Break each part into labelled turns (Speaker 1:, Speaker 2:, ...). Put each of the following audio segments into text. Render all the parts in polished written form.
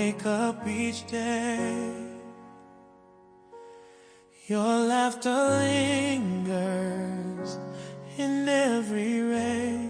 Speaker 1: wake up each day, your laughter lingers in every ray.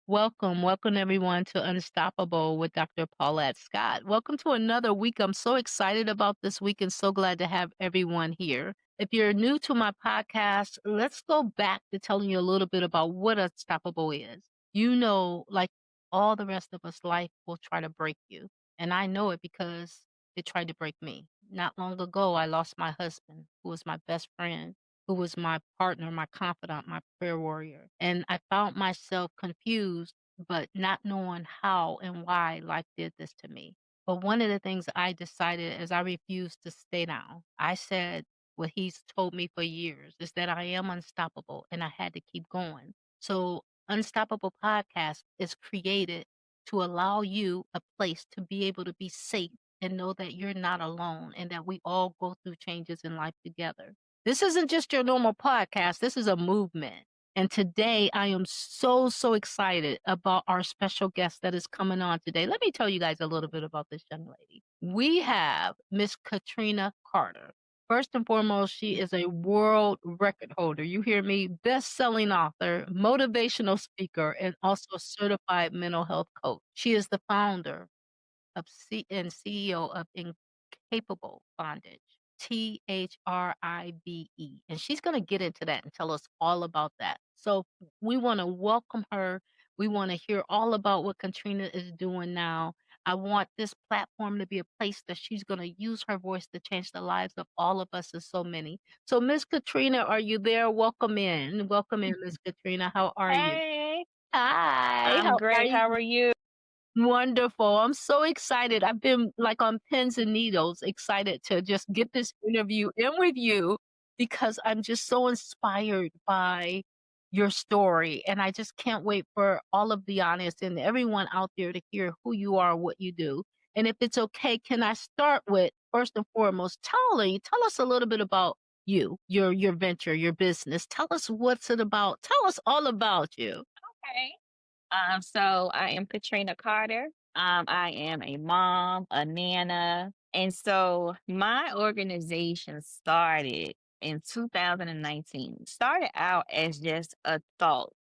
Speaker 2: Welcome everyone to Unstoppable with Dr. Paulette Scott. Welcome to another week. I'm so excited about this week and so glad to have everyone here. If you're new to my podcast, let's go back to telling you a little bit about what Unstoppable is. You know, like all the rest of us, life will try to break you. And I know it because it tried to break me. Not long ago, I lost my husband, who was my best friend, who was my partner, my confidant, my prayer warrior. And I found myself confused, but not knowing how and why life did this to me. But one of the things I decided is I refused to stay down. I said what he's told me for years is that I am unstoppable and I had to keep going. So, Unstoppable Podcast is created to allow you a place to be able to be safe and know that you're not alone and that we all go through changes in life together. This isn't just your normal podcast. This is a movement. And today I am so excited about our special guest that is coming on today. Let me tell you guys a little bit about this young lady. We have Miss Katrina Carter. First and foremost, she is a world record holder. You hear me? Best-selling author, motivational speaker, and also certified mental health coach. She is the founder of and CEO of Incapable Bondage. T.H.R.I.V.E. And she's going to get into that and tell us all about that. So we want to welcome her. We want to hear all about what Katrina is doing now. I want this platform to be a place that she's going to use her voice to change the lives of all of us and so many. So Miss Katrina, are you there? Welcome in. Welcome in, Miss Katrina. How are you?
Speaker 3: Hey,
Speaker 2: Hi.
Speaker 3: I'm
Speaker 2: How are
Speaker 3: great.
Speaker 2: you?
Speaker 3: How are you?
Speaker 2: Wonderful. I'm so excited. I've been like on pins and needles, excited to just get this interview in with you because I'm just so inspired by your story. And I just can't wait for all of the honest and everyone out there to hear who you are, what you do. And if it's okay, can I start with first and foremost, tell us a little bit about you, your venture, your business. Tell us what's it about. Tell us all about you.
Speaker 3: Okay. So I am Katrina Carter. I am a mom, a nana. And so my organization started in 2019. Started out as just a thought.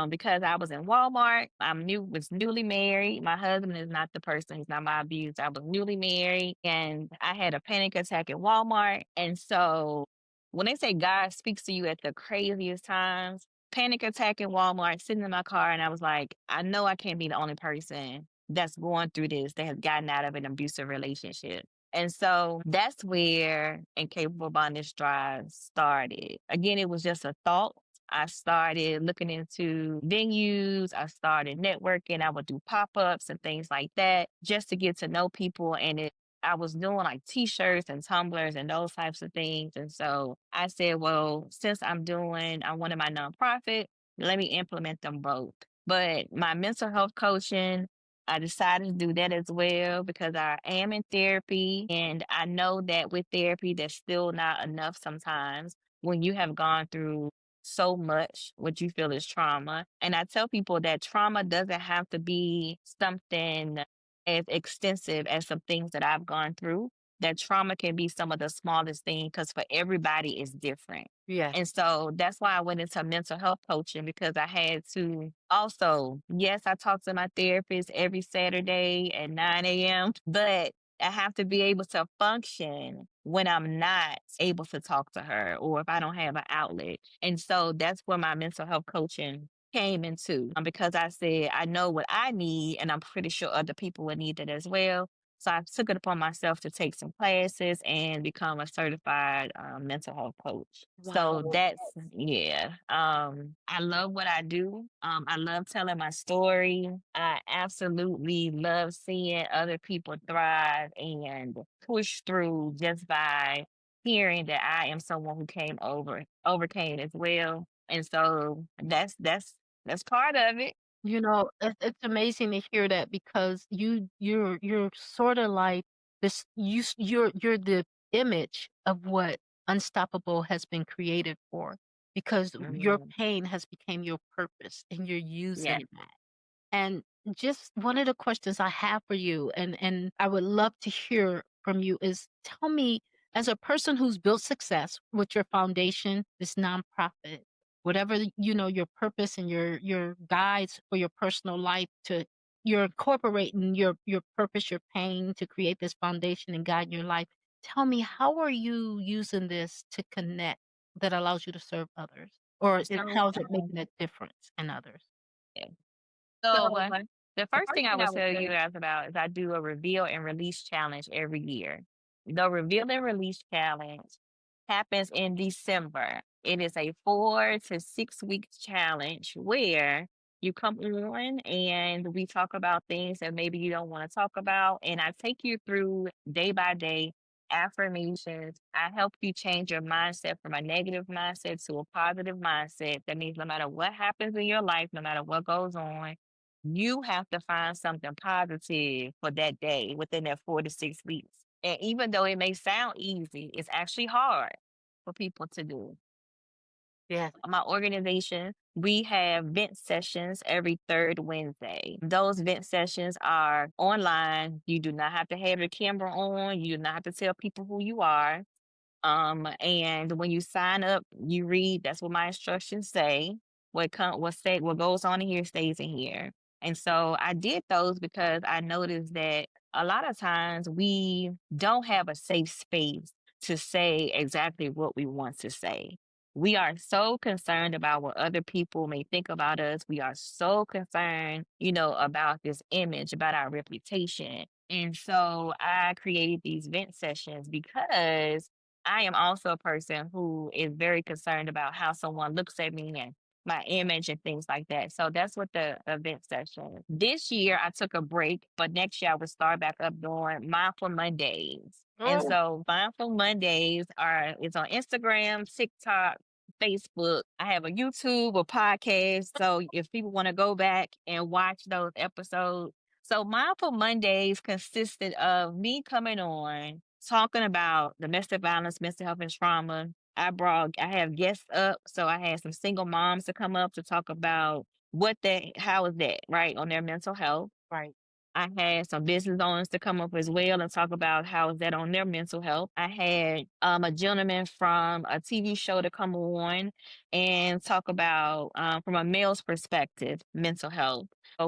Speaker 3: Because I was in Walmart. Was newly married. My husband is not the person, he's not my abuse. I was newly married and I had a panic attack at Walmart. And so when they say God speaks to you at the craziest times, panic attack in Walmart, sitting in my car, and I was like, I know I can't be the only person that's going through this, that has gotten out of an abusive relationship. And so that's where Incapable Bondage Drive started. Again, it was just a thought. I started looking into venues. I started networking. I would do pop-ups and things like that just to get to know people. And I was doing like t-shirts and tumblers and those types of things. And so I said, well, since I wanted my nonprofit, let me implement them both. But my mental health coaching, I decided to do that as well because I am in therapy. And I know that with therapy, that's still not enough sometimes when you have gone through so much what you feel is trauma. And I tell people that trauma doesn't have to be something as extensive as some things that I've gone through. That trauma can be some of the smallest things because for everybody it's different.
Speaker 2: Yes.
Speaker 3: And so that's why I went into mental health coaching because I had to also, yes, I talk to my therapist every Saturday at 9 a.m., but I have to be able to function when I'm not able to talk to her or if I don't have an outlet. And so that's where my mental health coaching came into because I said, I know what I need, and I'm pretty sure other people would need that as well. So I took it upon myself to take some classes and become a certified mental health coach. So
Speaker 2: Wow.
Speaker 3: yeah. I love what I do. I love telling my story. I absolutely love seeing other people thrive and push through just by hearing that I am someone who overcame as well. And so that's part of it.
Speaker 2: You know, it's amazing to hear that because you're sort of like this. You're the image of what Unstoppable has been created for, because your
Speaker 3: Mhm.
Speaker 2: pain has become your purpose, and you're
Speaker 3: Yeah.
Speaker 2: using that. And just one of the questions I have for you, and I would love to hear from you, is tell me, as a person who's built success with your foundation, this nonprofit, whatever your purpose and your guides for your personal life, to you're incorporating your purpose, your pain to create this foundation and guide your life. Tell me, how are you using this to connect that allows you to serve others? Or
Speaker 3: So,
Speaker 2: how is it making a difference in others?
Speaker 3: yeah.
Speaker 2: So,
Speaker 3: So, the
Speaker 2: the
Speaker 3: first
Speaker 2: first
Speaker 3: thing I
Speaker 2: thing I
Speaker 3: would
Speaker 2: would
Speaker 3: tell
Speaker 2: say.
Speaker 3: you guys about is I do a reveal and release challenge every year. The reveal and release challenge happens in December. It is a 4 to 6 week challenge where you come on and we talk about things that maybe you don't want to talk about. And I take you through day by day affirmations. I help you change your mindset from a negative mindset to a positive mindset. That means no matter what happens in your life, no matter what goes on, you have to find something positive for that day within that 4 to 6 weeks. And even though it may sound easy, it's actually hard for people to do.
Speaker 2: Yes.
Speaker 3: My organization, we have vent sessions every third Wednesday. Those vent sessions are online. You do not have to have your camera on. You do not have to tell people who you are. And when you sign up, you read, that's what my instructions say. What goes on in here stays in here. And so I did those because I noticed that a lot of times we don't have a safe space to say exactly what we want to say. We are so concerned about what other people may think about us. We are so concerned, about this image, about our reputation. And so I created these vent sessions because I am also a person who is very concerned about how someone looks at me and my image and things like that. So that's what the event session. This year I took a break, but next year I will start back up doing Mindful Mondays. And
Speaker 2: Oh,
Speaker 3: so Mindful Mondays it's on Instagram, TikTok, Facebook. I have a YouTube, a podcast. So if people want to go back and watch those episodes. So Mindful Mondays consisted of me coming on talking about domestic violence, mental health, and trauma. I have guests up, so I had some single moms to come up to talk about how is that, right, on their mental health.
Speaker 2: right.
Speaker 3: I had some business owners to come up as well and talk about how is that on their mental health. I had a gentleman from a TV show to come on and talk about from a male's perspective mental health. I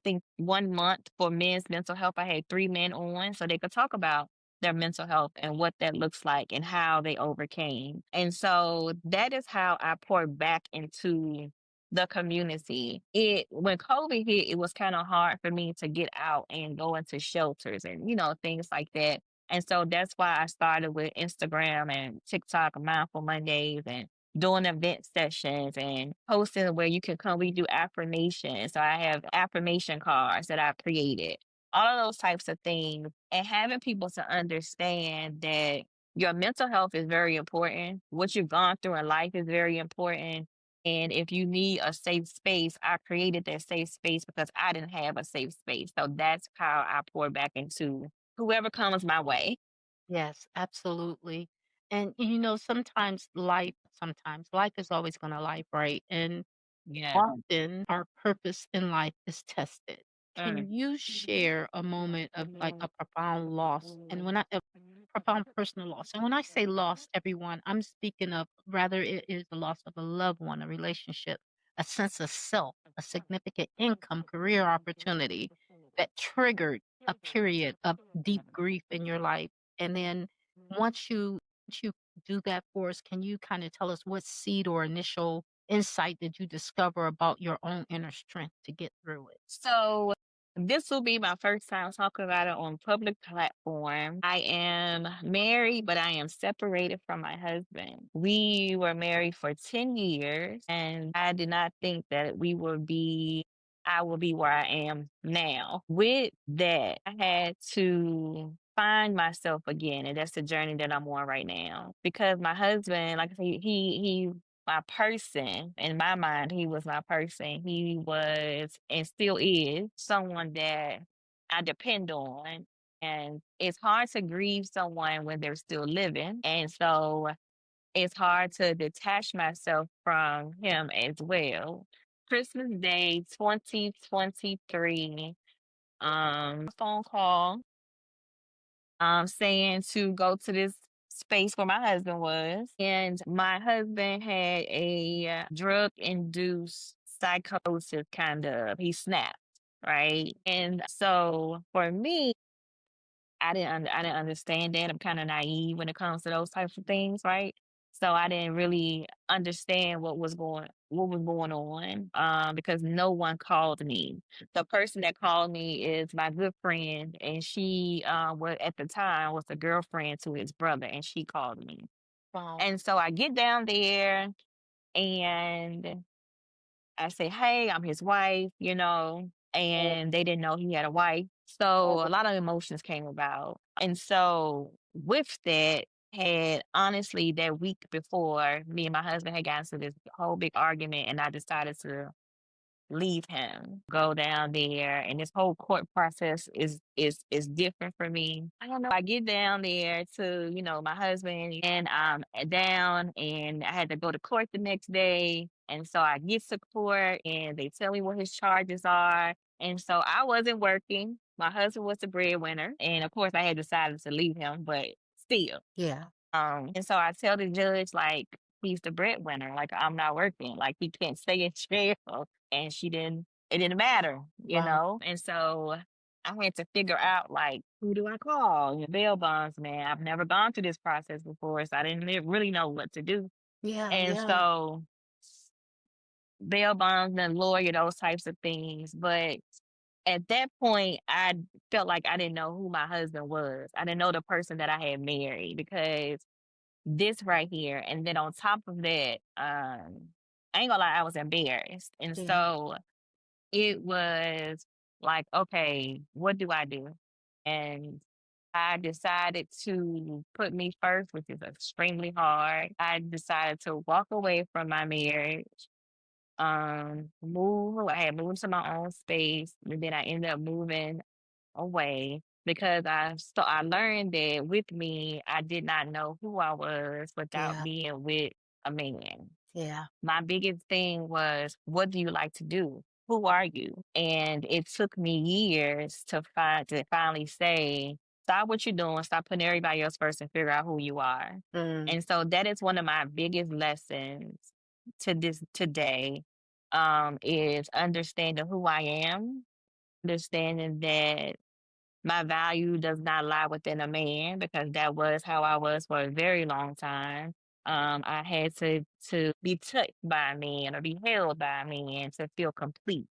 Speaker 3: think 1 month for men's mental health, I had 3 men on so they could talk about their mental health and what that looks like and how they overcame. And so that is how I poured back into the community. When COVID hit, it was kind of hard for me to get out and go into shelters and things like that. And so that's why I started with Instagram and TikTok, Mindful Mondays, and doing event sessions and posting where you can come. We do affirmations. So I have affirmation cards that I've created, all of those types of things, and having people to understand that your mental health is very important. What you've gone through in life is very important, and if you need a safe space, I created that safe space because I didn't have a safe space. So that's how I pour back into whoever comes my way.
Speaker 2: Yes, absolutely. And sometimes life is always going to life, right? And
Speaker 3: Yeah.
Speaker 2: often our purpose in life is tested.
Speaker 3: Mm.
Speaker 2: Can you share a moment of like a profound loss? And when I a profound personal loss, and when I say loss, everyone, I'm speaking of rather it is the loss of a loved one, a relationship, a sense of self, a significant income, career opportunity that triggered a period of deep grief in your life. And then once you do that for us, can you kind of tell us what seed or initial insight did you discover about your own inner strength to get through it?
Speaker 3: So this will be my first time talking about it on public platform. I am married, but I am separated from my husband. We were married for 10 years, and I did not think that I will be where I am now. With that, I had to find myself again, and that's the journey that I'm on right now. Because my husband, like I said, he my person. In my mind, he was my person. He was and still is someone that I depend on. And it's hard to grieve someone when they're still living. And so it's hard to detach myself from him as well. Christmas Day 2023, phone call saying to go to this space where my husband was. And my husband had a drug induced psychosis, kind of. He snapped, right? And so for me, I didn't understand that. I'm kind of naive when it comes to those types of things, right? So I didn't really understand what was going on because no one called me. The person that called me is my good friend, and she was at the time was a girlfriend to his brother, and she called me.
Speaker 2: Wow.
Speaker 3: And so I get down there and I say, "Hey, I'm his wife," and they didn't know he had a wife. So a lot of emotions came about. And so with that, had honestly that week before, me and my husband had gotten into this whole big argument, and I decided to leave him, go down there, and this whole court process is different for me. I don't know. I get down there to, my husband, and I'm down, and I had to go to court the next day. And so I get to court, and they tell me what his charges are. And so I wasn't working. My husband was the breadwinner, and of course I had decided to leave him, but still.
Speaker 2: Yeah.
Speaker 3: And so I tell the judge, like, he's the breadwinner, like, I'm not working, like, he can't stay in jail. And it didn't matter, you
Speaker 2: Wow.
Speaker 3: know? And so I had to figure out, like, who do I call? Bail bonds, man. I've never gone through this process before, so I didn't really know what to do.
Speaker 2: Yeah.
Speaker 3: And
Speaker 2: Yeah.
Speaker 3: so bail bonds and lawyer, those types of things. But at that point, I felt like I didn't know who my husband was. I didn't know the person that I had married because this right here. And then on top of that, I ain't gonna lie, I was embarrassed. And
Speaker 2: Yeah.
Speaker 3: so it was like, okay, what do I do? And I decided to put me first, which is extremely hard. I decided to walk away from my marriage, I had moved to my own space, and then I ended up moving away because I learned that with me, I did not know who I was without
Speaker 2: Yeah.
Speaker 3: being with a man.
Speaker 2: Yeah.
Speaker 3: My biggest thing was, what do you like to do? Who are you? And it took me years to finally say, stop what you're doing, stop putting everybody else first and figure out who you are.
Speaker 2: Mm.
Speaker 3: And so that is one of my biggest lessons to this today, is understanding who I am, understanding that my value does not lie within a man because that was how I was for a very long time. I had to be touched by a man or be held by a man to feel complete.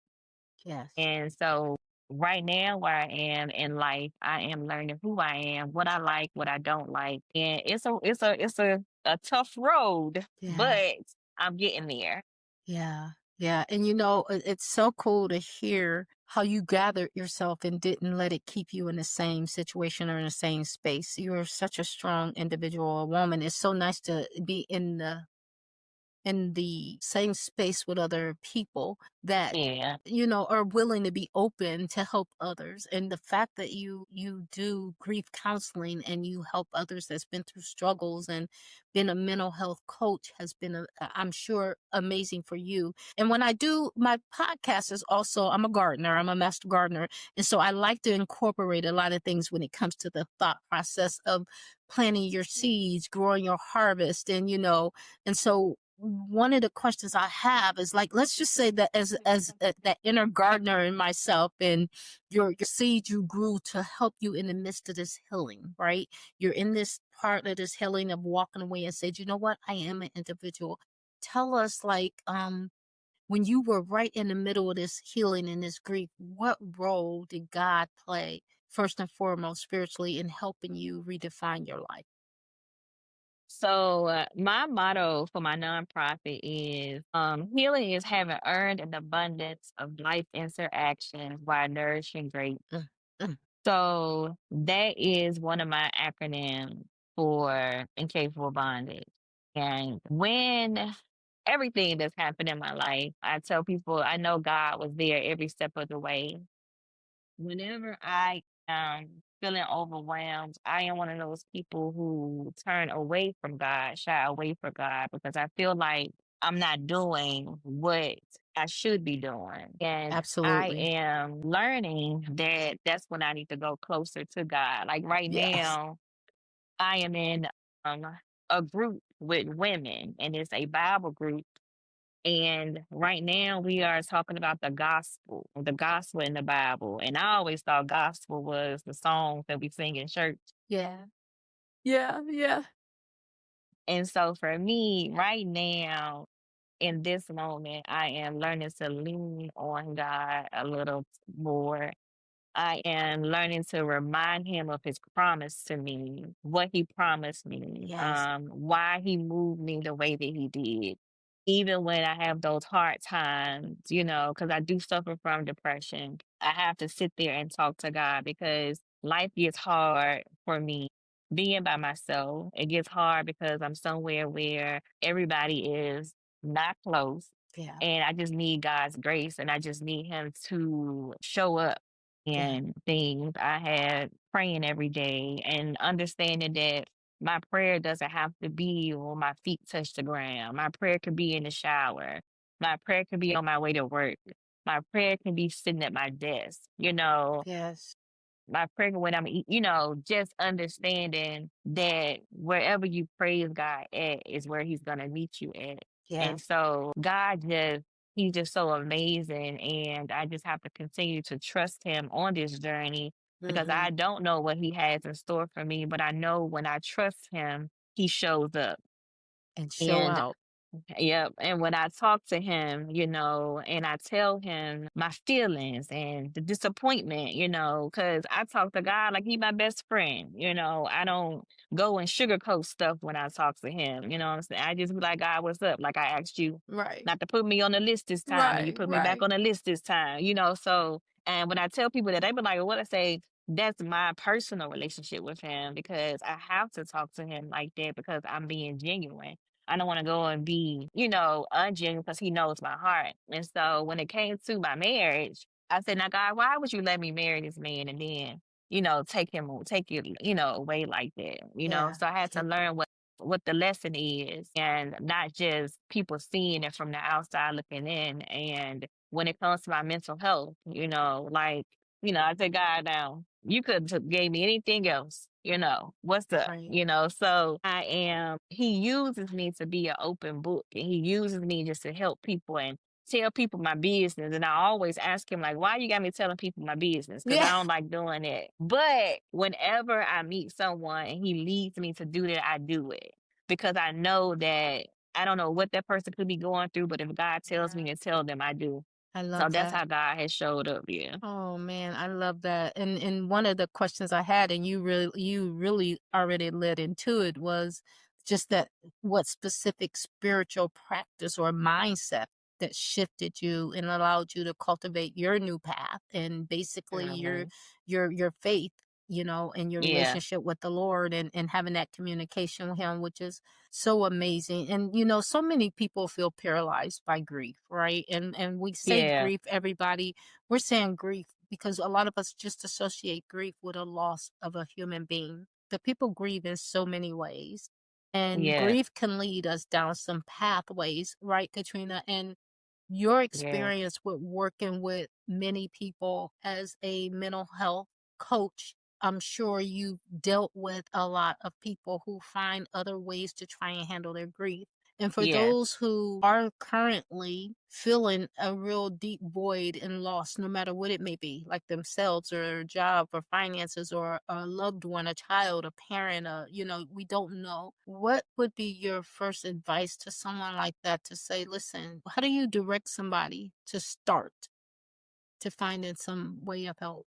Speaker 2: Yes.
Speaker 3: And so right now where I am in life, I am learning who I am, what I like, what I don't like. And it's a tough road,
Speaker 2: Yeah.
Speaker 3: but I'm getting there.
Speaker 2: Yeah. Yeah. And it's so cool to hear how you gathered yourself and didn't let it keep you in the same situation or in the same space. You're such a strong individual, a woman. It's so nice to be in the same space with other people that
Speaker 3: Yeah.
Speaker 2: are willing to be open to help others. And the fact that you do grief counseling and you help others that's been through struggles and been a mental health coach has been I'm sure amazing for you. And when I do my podcast is also, I'm a gardener, I'm a master gardener, and so I like to incorporate a lot of things when it comes to the thought process of planting your seeds, growing your harvest, and and so one of the questions I have is, like, let's just say that as that inner gardener in myself, and your seed you grew to help you in the midst of this healing, right? You're in this part of this healing of walking away and said, you know what, I am an individual. Tell us, like, when you were right in the middle of this healing and this grief, what role did God play first and foremost spiritually in helping you redefine your life?
Speaker 3: So my motto for my nonprofit is healing is having earned an abundance of life interactions while nourishing great.
Speaker 2: Mm, mm,
Speaker 3: So that is one of my acronyms for Incapable Bondage. And when everything that's happened in my life, I tell people I know God was there every step of the way. Whenever I am feeling overwhelmed, I am one of those people who turn away from God, shy away from God, because I feel like I'm not doing what I should be doing. And I
Speaker 2: Absolutely.
Speaker 3: am learning that that's when I need to go closer to God. Like right
Speaker 2: Yes.
Speaker 3: now, I am in um, a group with women, and it's a Bible group. And right now, we are talking about the gospel in the Bible. And I always thought gospel was the songs that we sing in church.
Speaker 2: Yeah. Yeah. Yeah.
Speaker 3: And so for me, right now, in this moment, I am learning to lean on God a little more. I am learning to remind him of his promise to me, what he promised me,
Speaker 2: Yes.
Speaker 3: why he moved me the way that he did. Even when I have those hard times, because I do suffer from depression, I have to sit there and talk to God because life gets hard for me being by myself. It gets hard because I'm somewhere where everybody is not close.
Speaker 2: Yeah.
Speaker 3: And I just need God's grace and I just need him to show up
Speaker 2: Yeah.
Speaker 3: and things. I had praying every day and understanding that my prayer doesn't have to be when my feet touch the ground. My prayer could be in the shower. My prayer could be on my way to work. My prayer can be sitting at my desk.
Speaker 2: Yes.
Speaker 3: My prayer when just understanding that wherever you praise God at is where he's gonna meet you at.
Speaker 2: Yeah.
Speaker 3: And so he's just so amazing. And I just have to continue to trust him on this journey because
Speaker 2: Mm-hmm.
Speaker 3: I don't know what he has in store for me, but I know when I trust him, he shows up.
Speaker 2: And show
Speaker 3: And
Speaker 2: out.
Speaker 3: Yep. And when I talk to him, and I tell him my feelings and the disappointment, because I talk to God like he my best friend. I don't go and sugarcoat stuff when I talk to him. You know what I'm saying? I just be like, God, what's up? Like I asked you
Speaker 2: Right.
Speaker 3: not to put me on the list this time, and you
Speaker 2: Right.
Speaker 3: put me back
Speaker 2: Right.
Speaker 3: on the list this time. So, and when I tell people that, they be like, what I say, that's my personal relationship with him because I have to talk to him like that because I'm being genuine. I don't want to go and be, ungenuine because he knows my heart. And so when it came to my marriage, I said, now God, why would you let me marry this man and then, take it, away like that?
Speaker 2: Yeah.
Speaker 3: So I had to learn what the lesson is and not just people seeing it from the outside looking in. And when it comes to my mental health, I said, God, now you could have gave me anything else, what's up,
Speaker 2: Right.
Speaker 3: so he uses me to be an open book and he uses me just to help people and tell people my business. And I always ask him, like, why you got me telling people my business? Because I
Speaker 2: Yeah.
Speaker 3: don't like doing it. But whenever I meet someone and he leads me to do that, I do it because I know that I don't know what that person could be going through, but if God tells me
Speaker 2: Yeah.
Speaker 3: to tell them, I do.
Speaker 2: I
Speaker 3: So
Speaker 2: love
Speaker 3: that's
Speaker 2: that.
Speaker 3: how God has showed up. Yeah.
Speaker 2: Oh man, I love that. And one of the questions I had, and you really already led into it, was just that what specific spiritual practice or mindset that shifted you and allowed you to cultivate your new path and basically your
Speaker 3: Mhm.
Speaker 2: your faith, and your
Speaker 3: Yeah.
Speaker 2: relationship with the Lord and having that communication with him, which is so amazing. And so many people feel paralyzed by grief, right? And we say
Speaker 3: Yeah.
Speaker 2: grief, everybody, we're saying grief because a lot of us just associate grief with a loss of a human being. But people grieve in so many ways. And
Speaker 3: Yeah.
Speaker 2: grief can lead us down some pathways, right, Katrina? And your
Speaker 3: Yeah.
Speaker 2: experience with working with many people as a mental health coach, I'm sure you've dealt with a lot of people who find other ways to try and handle their grief. And for
Speaker 3: Yeah.
Speaker 2: those who are currently feeling a real deep void and loss, no matter what it may be, like themselves or a job or finances or a loved one, a child, a parent, we don't know. What would be your first advice to someone like that to say, listen, how do you direct somebody to start to finding some way of help?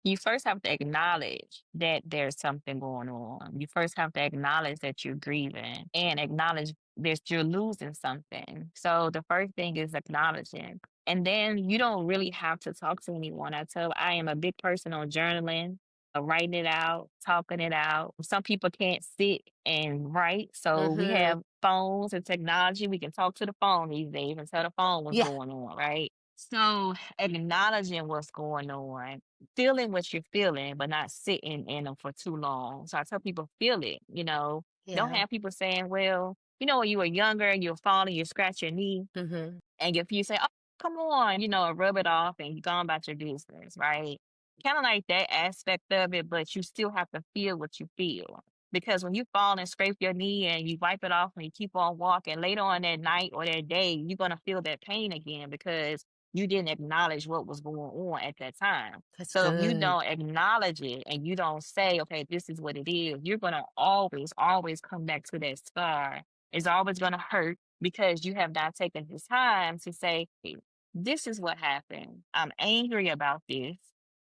Speaker 3: You first have to acknowledge that there's something going on. You first have to acknowledge that you're grieving and acknowledge that you're losing something. So the first thing is acknowledging. And then you don't really have to talk to anyone. I am a big person on journaling, writing it out, talking it out. Some people can't sit and write. So we
Speaker 2: Mm-hmm.
Speaker 3: have phones and technology. We can talk to the phone these days and tell the phone what's
Speaker 2: Yeah.
Speaker 3: going on, right? So acknowledging what's going on, feeling what you're feeling, but not sitting in them for too long. So I tell people, feel it. Don't
Speaker 2: Yeah.
Speaker 3: have people saying, well, when you were younger and you're falling, you scratch your knee,
Speaker 2: Mm-hmm.
Speaker 3: and if you say, "Oh, come on," rub it off and you go on about your business, right? Kind of like that aspect of it, but you still have to feel what you feel. Because when you fall and scrape your knee and you wipe it off and you keep on walking, later on that night or that day, you're going to feel that pain again because you didn't acknowledge what was going on at that time.
Speaker 2: That's
Speaker 3: So if you
Speaker 2: good.
Speaker 3: don't acknowledge it and you don't say, okay, this is what it is, you're going to always, always come back to that scar. It's always going to hurt because you have not taken the time to say, "Hey, this is what happened. I'm angry about this.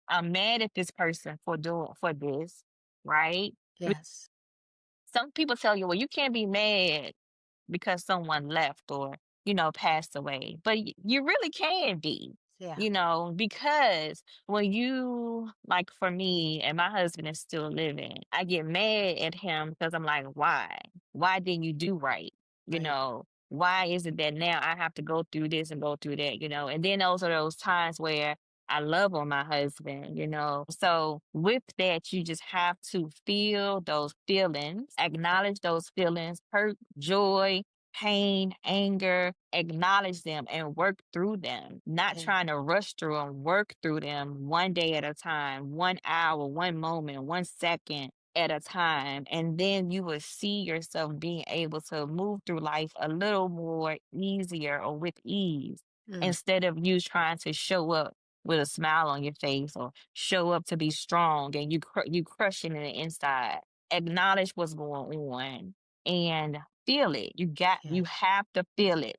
Speaker 3: I'm mad at this person for this, right?"
Speaker 2: Yes.
Speaker 3: Some people tell you, well, you can't be mad because someone left or, passed away. But you really can be,
Speaker 2: Yeah.
Speaker 3: because when you, like for me, and my husband is still living, I get mad at him because I'm like, why? Why didn't you do right?
Speaker 2: Right.
Speaker 3: Why is it that now I have to go through this and go through that, And then those are those times where I love on my husband, So with that, you just have to feel those feelings, acknowledge those feelings, hurt, joy, pain, anger, acknowledge them and work through them, not
Speaker 2: Okay.
Speaker 3: trying to rush through them, work through them one day at a time, 1 hour, one moment, 1 second at a time. And then you will see yourself being able to move through life a little more easier or with ease
Speaker 2: Mm.
Speaker 3: instead of you trying to show up with a smile on your face or show up to be strong and you crushing it inside. Acknowledge what's going on and feel it. You
Speaker 2: Yes.
Speaker 3: have to feel it.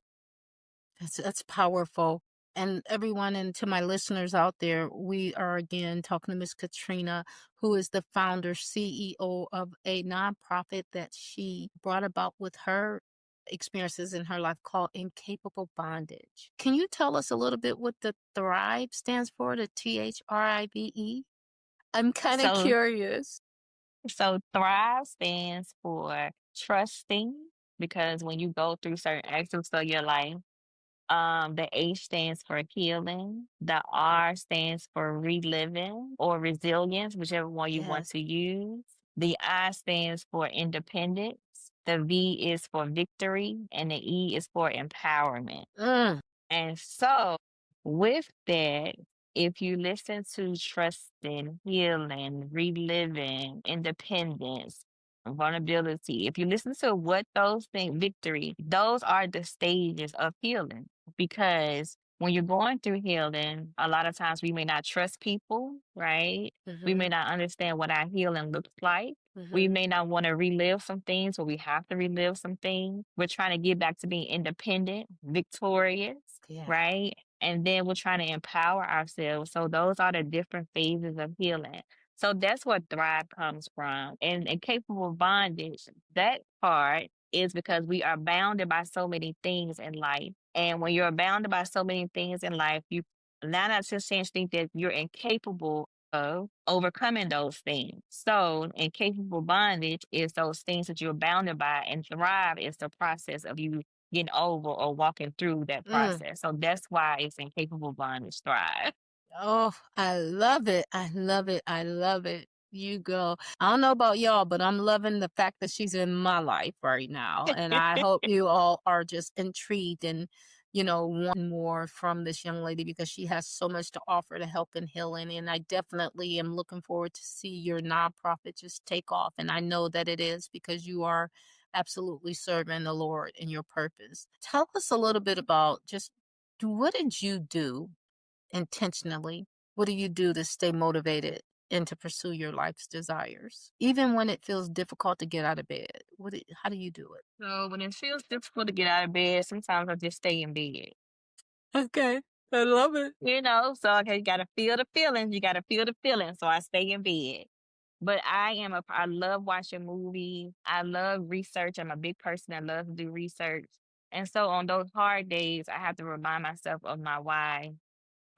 Speaker 2: That's powerful. And everyone, and to my listeners out there, we are again talking to Miss Katrina, who is the founder, CEO of a nonprofit that she brought about with her experiences in her life called Incapable Bondage. Can you tell us a little bit what the Thrive stands for, the T.H.R.I.V.E? I'm kind of
Speaker 3: So
Speaker 2: curious.
Speaker 3: Thrive stands for trusting because when you go through certain aspects of your life, the H stands for healing. The R stands for reliving or resilience, whichever one you want
Speaker 2: Yes.
Speaker 3: to use. The I stands for independence. The V is for victory, and the E is for empowerment.
Speaker 2: Mm,
Speaker 3: And so, with that, if you listen to trusting, healing, reliving, independence, vulnerability, if you listen to what those things, victory, those are the stages of healing. Because when you're going through healing, a lot of times we may not trust people, right? We
Speaker 2: mm-hmm,
Speaker 3: may not understand what our healing looks like. We
Speaker 2: mm-hmm.
Speaker 3: may not want to relive some things, or we have to relive some things. We're trying to get back to being independent, victorious,
Speaker 2: Yeah.
Speaker 3: right? And then we're trying to empower ourselves. So those are the different phases of healing. So that's where Thrive comes from. And capable bondage, that part is because we are bounded by so many things in life. And when you're bounded by so many things in life, you 9 out of 10 think that you're incapable of overcoming those things. So incapable bondage is those things that you're bounded by, and Thrive is the process of you getting over or walking through that
Speaker 2: Mm.
Speaker 3: process. So that's why it's Incapable Bondage Thrive.
Speaker 2: Oh, I love it. I love it. I love it. You go. I don't know about y'all, but I'm loving the fact that she's in my life right now. And I hope you all are just intrigued and, want more from this young lady because she has so much to offer to help in healing. And I definitely am looking forward to see your nonprofit just take off. And I know that it is because you are absolutely serving the Lord in your purpose. Tell us a little bit about just what did you do intentionally? What do you do to stay motivated and to pursue your life's desires, even when it feels difficult to get out of bed? How do you do it?
Speaker 3: So when it feels difficult to get out of bed, sometimes I just stay in bed.
Speaker 2: Okay, I love it.
Speaker 3: So okay, you gotta feel the feelings. You gotta feel the feelings. So I stay in bed. But I love watching movies. I love research. I'm a big person that loves to do research. And so on those hard days, I have to remind myself of my why,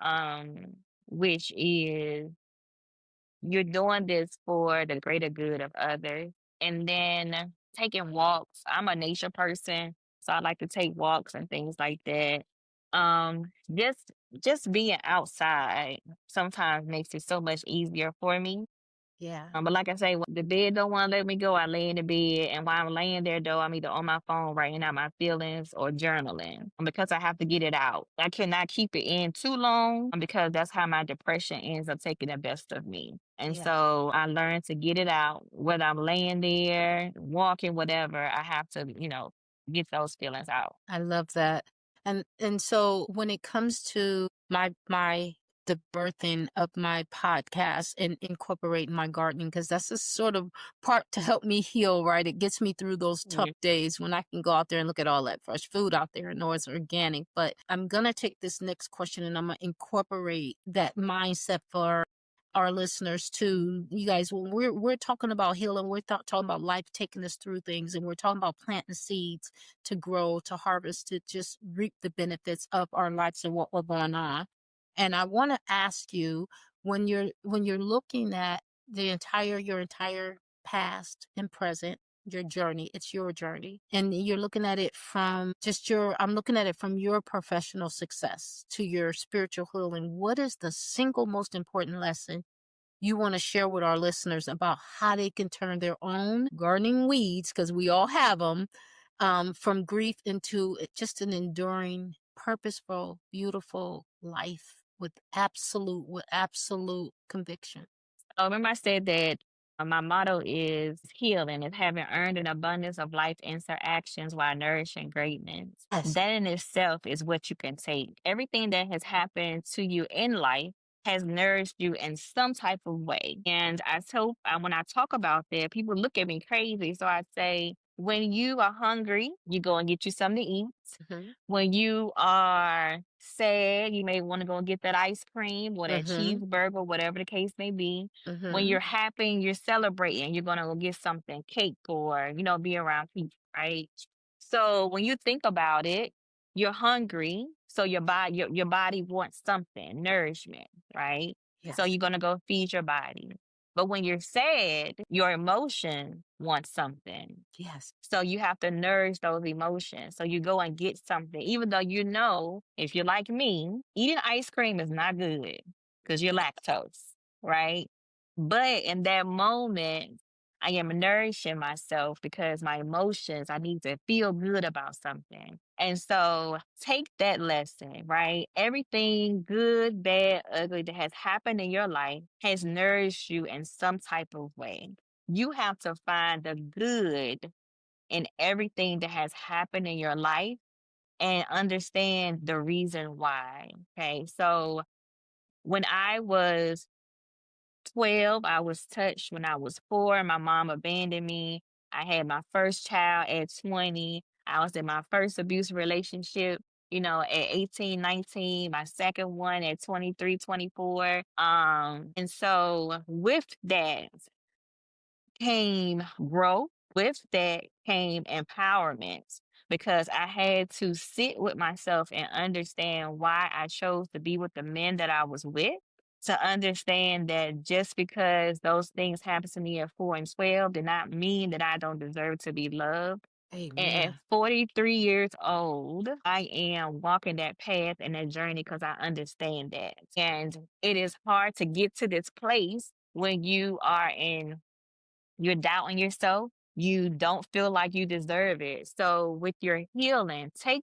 Speaker 3: um, which is you're doing this for the greater good of others. And then taking walks. I'm a nature person, so I like to take walks and things like that. Just being outside sometimes makes it so much easier for me
Speaker 2: Yeah.
Speaker 3: But like I say, when the bed don't want to let me go, I lay in the bed. And while I'm laying there, though, I'm either on my phone writing out my feelings or journaling because I have to get it out. I cannot keep it in too long because that's how my depression ends up taking the best of me. And
Speaker 2: Yeah.
Speaker 3: so I learned to get it out, whether I'm laying there, walking, whatever, I have to, get those feelings out.
Speaker 2: I love that. And so when it comes to my the birthing of my podcast and incorporating my gardening, because that's a sort of part to help me heal, right? It gets me through those tough days when I can go out there and look at all that fresh food out there and know it's organic. But I'm gonna take this next question and I'm gonna incorporate that mindset for our listeners too. You guys, when we're talking about healing, we're talking about life taking us through things, and we're talking about planting seeds to grow, to harvest, to just reap the benefits of our lives and what we're going on. And I want to ask you, when you're looking at your entire past and present, your journey, it's your journey. And you're looking at it from I'm looking at it from your professional success to your spiritual healing. What is the single most important lesson you want to share with our listeners about how they can turn their own gardening weeds, because we all have them, from grief into just an enduring, purposeful, beautiful life with absolute conviction?
Speaker 3: Oh, remember I said that my motto is healing, is having earned an abundance of life interactions while nourishing greatness.
Speaker 2: Yes.
Speaker 3: That in itself is what you can take. Everything that has happened to you in life has nourished you in some type of way. And when I talk about that, people look at me crazy. So I say, when you are hungry, you go and get you something to eat.
Speaker 2: Mm-hmm.
Speaker 3: When you are sad, you may want to go and get that ice cream or that
Speaker 2: Mm-hmm.
Speaker 3: cheeseburger, whatever the case may be. When
Speaker 2: Mm-hmm.
Speaker 3: you're happy and you're celebrating, you're gonna go get something, cake or, be around people, right? So when you think about it, you're hungry, so your body wants something, nourishment, right? So
Speaker 2: Yes.
Speaker 3: you're gonna go feed your body. But when you're sad, your emotion wants something.
Speaker 2: Yes.
Speaker 3: So you have to nourish those emotions. So you go and get something, even though if you're like me, eating ice cream is not good because you're lactose, right? But in that moment, I am nourishing myself because my emotions, I need to feel good about something. And so take that lesson, right? Everything good, bad, ugly that has happened in your life has nourished you in some type of way. You have to find the good in everything that has happened in your life and understand the reason why. Okay. So when I was 12, I was touched. When I was 4, my mom abandoned me. I had my first child at 20. I was in my first abusive relationship, at 18, 19, my second one at 23, 24. And so with that, came growth. With that came empowerment because I had to sit with myself and understand why I chose to be with the men that I was with. To understand that just because those things happened to me at 4 and 12 did not mean that I don't deserve to be loved. And at
Speaker 2: Amen.
Speaker 3: 43 years old, I am walking that path and that journey because I understand that. And it is hard to get to this place when you're doubting yourself. You don't feel like you deserve it. So with your healing, take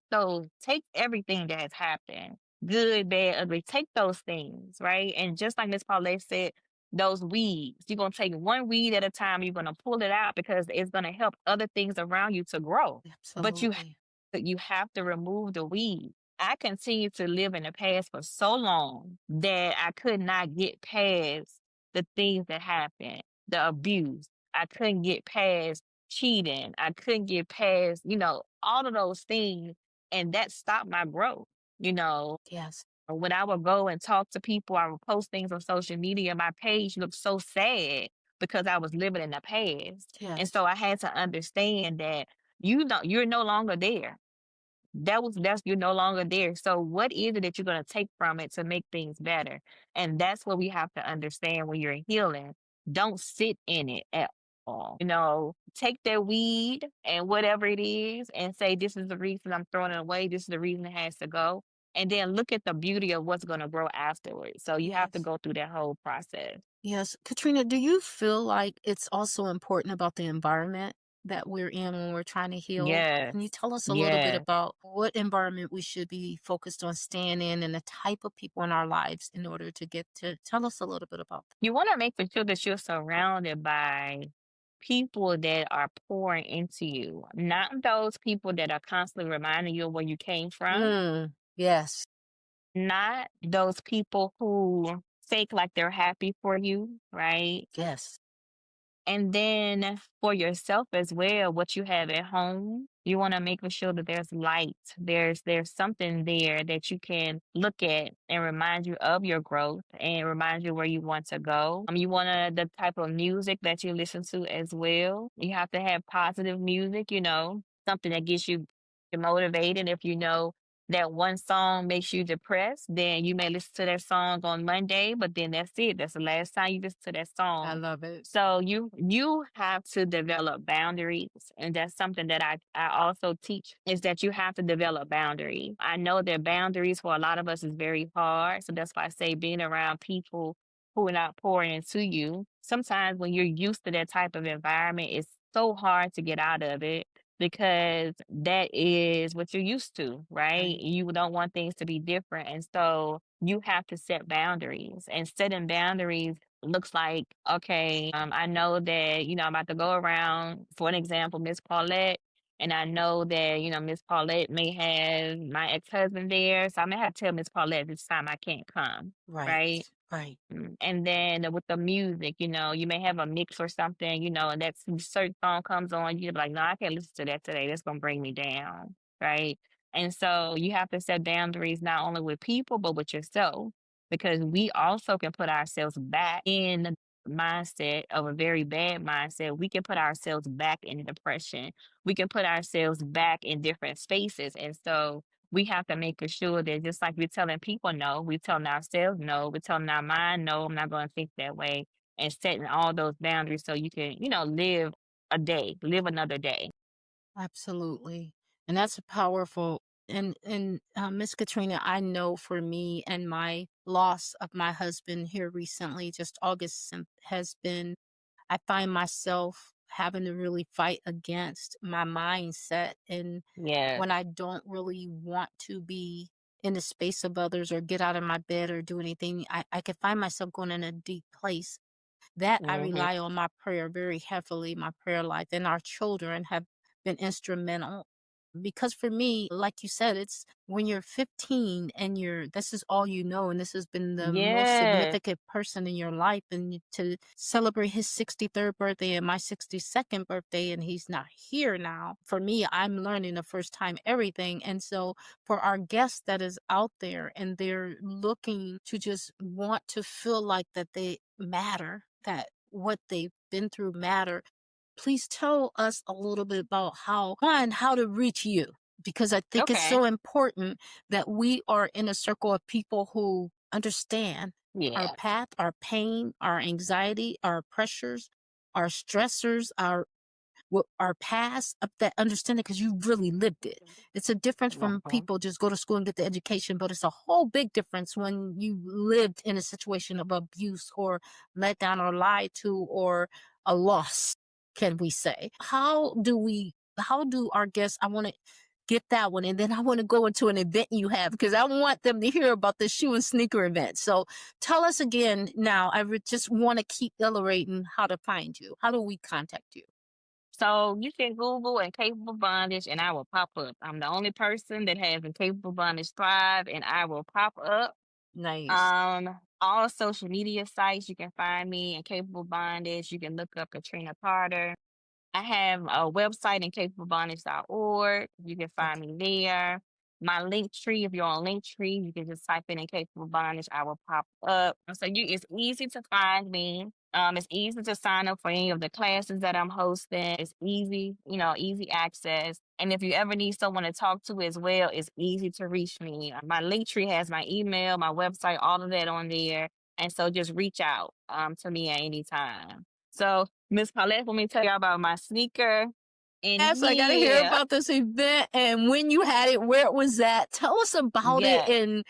Speaker 3: everything that has happened, good, bad, ugly, take those things, right? And just like Miss Paulette said, those weeds, you're gonna take one weed at a time, you're gonna pull it out because it's gonna help other things around you to grow. But
Speaker 2: Absolutely.
Speaker 3: you have to remove the weed. I continued to live in the past for so long that I could not get past the things that happened, the abuse. I couldn't get past cheating. I couldn't get past, all of those things. And that stopped my growth. You know,
Speaker 2: Yes.
Speaker 3: when I would go and talk to people, I would post things on social media. My page looked so sad because I was living in the past. And
Speaker 2: Yes.
Speaker 3: so I had to understand that you're no longer there. That's you're no longer there. So what is it that you're gonna take from it to make things better? And that's what we have to understand when you're healing. Don't sit in it at all. Take that weed and whatever it is and say, this is the reason I'm throwing it away. This is the reason it has to go. and then look at the beauty of what's going to grow afterwards. So you have to
Speaker 2: Yes.
Speaker 3: go through that whole process.
Speaker 2: Yes. Katrina, do you feel like it's also important about the environment that we're in when we're trying to heal? Can you
Speaker 3: Yes.
Speaker 2: tell us a little bit
Speaker 3: Yes.
Speaker 2: about what environment we should be focused on staying in and the type of people in our lives in order to get to tell us a little bit about
Speaker 3: You want to make sure that you're surrounded by people that are pouring into you, not those people that are constantly reminding you of where you came
Speaker 2: that?
Speaker 3: from,
Speaker 2: Yes.
Speaker 3: not those people who fake like they're happy for you, right?
Speaker 2: Yes.
Speaker 3: And then for yourself as well, what you have at home, you want to make sure that there's light. There's something there that you can look at and remind you of your growth and remind you where you want to go. You want to the type of music that you listen to as well. You have to have positive music, something that gets you motivated. If you know that one song makes you depressed, then you may listen to that song on Monday, but then that's it. That's the last time you listen to that
Speaker 2: I
Speaker 3: song.
Speaker 2: love it.
Speaker 3: So you have to develop boundaries, and that's something that I also teach is that you have to develop boundaries. I know that boundaries for a lot of us is very hard, so that's why I say being around people who are not pouring into you. Sometimes when you're used to that type of environment, it's so hard to get out of it because that is what you're used to, right?
Speaker 2: Right.
Speaker 3: You don't want things to be different, and so you have to set boundaries. And setting boundaries looks like, okay, I know that, I'm about to go around, for an example, Miss Paulette, and I know that, Miss Paulette may have my ex-husband there. So I may have to tell Miss Paulette this time I can't come,
Speaker 2: Right.
Speaker 3: right?
Speaker 2: Right.
Speaker 3: And then with the music, you may have a mix or something, and that certain song comes on, you're like, no, I can't listen to that today. That's gonna bring me down, right? And so you have to set boundaries not only with people but with yourself, because we also can put ourselves back in the mindset of a very bad mindset. We can put ourselves back in depression. We can put ourselves back in different spaces, and so we have to make sure that just like we're telling people no, we're telling ourselves no, we're telling our mind no, I'm not going to think that way, and setting all those boundaries so you can, live a day, live another day.
Speaker 2: Absolutely. And that's powerful. And Miss Katrina, I know for me and my loss of my husband here recently, just August has been, I find myself having to really fight against my mindset. And
Speaker 3: Yeah.
Speaker 2: when I don't really want to be in the space of others or get out of my bed or do anything, I can find myself going in a deep place that I
Speaker 3: Hmm.
Speaker 2: rely on my prayer very heavily, my prayer life, and our children have been instrumental. Because for me, like you said, it's when you're 15 and this is all you know, and this has been the most
Speaker 3: Yes.
Speaker 2: significant person in your life, and to celebrate his 63rd birthday and my 62nd birthday, and he's not here now. For me, I'm learning the first time everything. And so for our guests that is out there and they're looking to just want to feel like that they matter, that what they've been through matter, please tell us a little bit about how to reach you, because I think it's
Speaker 3: Okay.
Speaker 2: so important that we are in a circle of people who understand our
Speaker 3: Yeah.
Speaker 2: path, our pain, our anxiety, our pressures, our stressors, our past, up that understanding, because you really lived it. It's a difference from
Speaker 3: Mhm.
Speaker 2: people just go to school and get the education, but it's a whole big difference when you lived in a situation of abuse or let down or lied to or a loss, can we say. How do our guests, I want to get that one, and then I want to go into an event you have, because I want them to hear about the shoe and sneaker event. So tell us again now. I would just want to keep illustrating how to find you. How do we contact you?
Speaker 3: So you can Google Incapable Bondage and I will pop up. I'm the only person that has Incapable Bondage Thrive, and I will pop up.
Speaker 2: Nice.
Speaker 3: All social media sites, you can find me Incapable Bondage. You can look up Katrina Carter. I have a website, incapablebondage.org. You can find
Speaker 2: Okay.
Speaker 3: me there. My link tree, if you're on link tree, you can just type in Incapable Bondage. I will pop up. So it's easy to find me. It's easy to sign up for any of the classes that I'm hosting. It's easy, easy access. And if you ever need someone to talk to as well, it's easy to reach me. My link tree has my email, my website, all of that on there. And so just reach out to me at any time. So Miss Paulette, let me tell you about my sneaker And
Speaker 2: Yes, I got to hear
Speaker 3: yeah,
Speaker 2: about this event and when you had it, where it was at. Tell us about it.
Speaker 3: yeah,
Speaker 2: And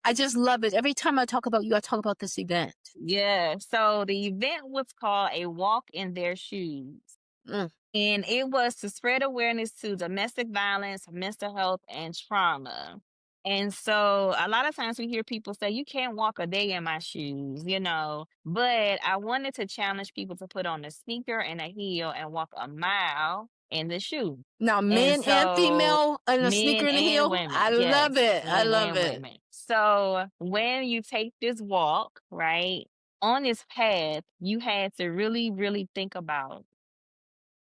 Speaker 2: I just love it. Every time I talk about you, I talk about this event.
Speaker 3: yeah. So the event was called A Walk in Their Shoes.
Speaker 2: Mm.
Speaker 3: And it was to spread awareness to domestic violence, mental health, and trauma. And so a lot of times we hear people say, you can't walk a day in my shoes, you know. But I wanted to challenge people to put on a sneaker and a heel and walk a mile in the shoe.
Speaker 2: Now,
Speaker 3: And
Speaker 2: men and
Speaker 3: so
Speaker 2: female and a
Speaker 3: men
Speaker 2: sneaker and a
Speaker 3: and
Speaker 2: heel. I
Speaker 3: women,
Speaker 2: love
Speaker 3: yes,
Speaker 2: it. I
Speaker 3: men
Speaker 2: love
Speaker 3: and
Speaker 2: it.
Speaker 3: women. So when you take this walk, right, on this path, you had to really, really think about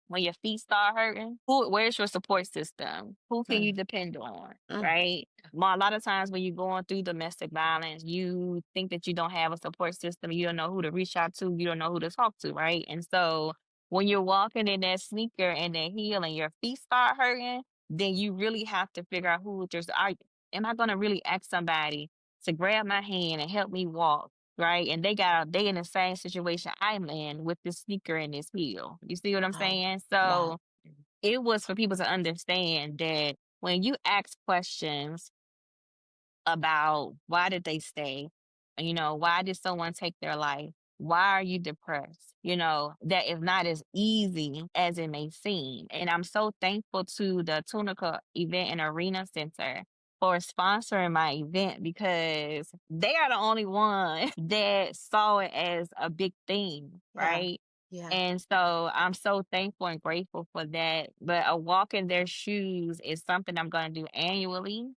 Speaker 3: when your feet start hurting, where's your support system? Who can you
Speaker 2: Mm,
Speaker 3: depend on?
Speaker 2: mm.
Speaker 3: Right? A lot of times when you're going through domestic violence, you think that you don't have a support system. You don't know who to reach out to. You don't know who to talk to. Right? And so when you're walking in that sneaker and that heel and your feet start hurting, then you really have to figure out who just are. Am I going to really ask somebody to grab my hand and help me walk? Right. And they in the same situation I'm in with this sneaker and this heel. You see what I'm
Speaker 2: Wow.
Speaker 3: saying?
Speaker 2: Wow.
Speaker 3: So it was for people to understand that when you ask questions about why did they stay, you know, why did someone take their life? Why are you depressed? You know, that is not as easy as it may seem. And I'm so thankful to the Tunica Event and Arena Center for sponsoring my event because they are the only one that saw it as a big thing,
Speaker 2: Yeah.
Speaker 3: right?
Speaker 2: Yeah.
Speaker 3: And so I'm so thankful and grateful for that. But a walk in their shoes is something I'm going to do annually.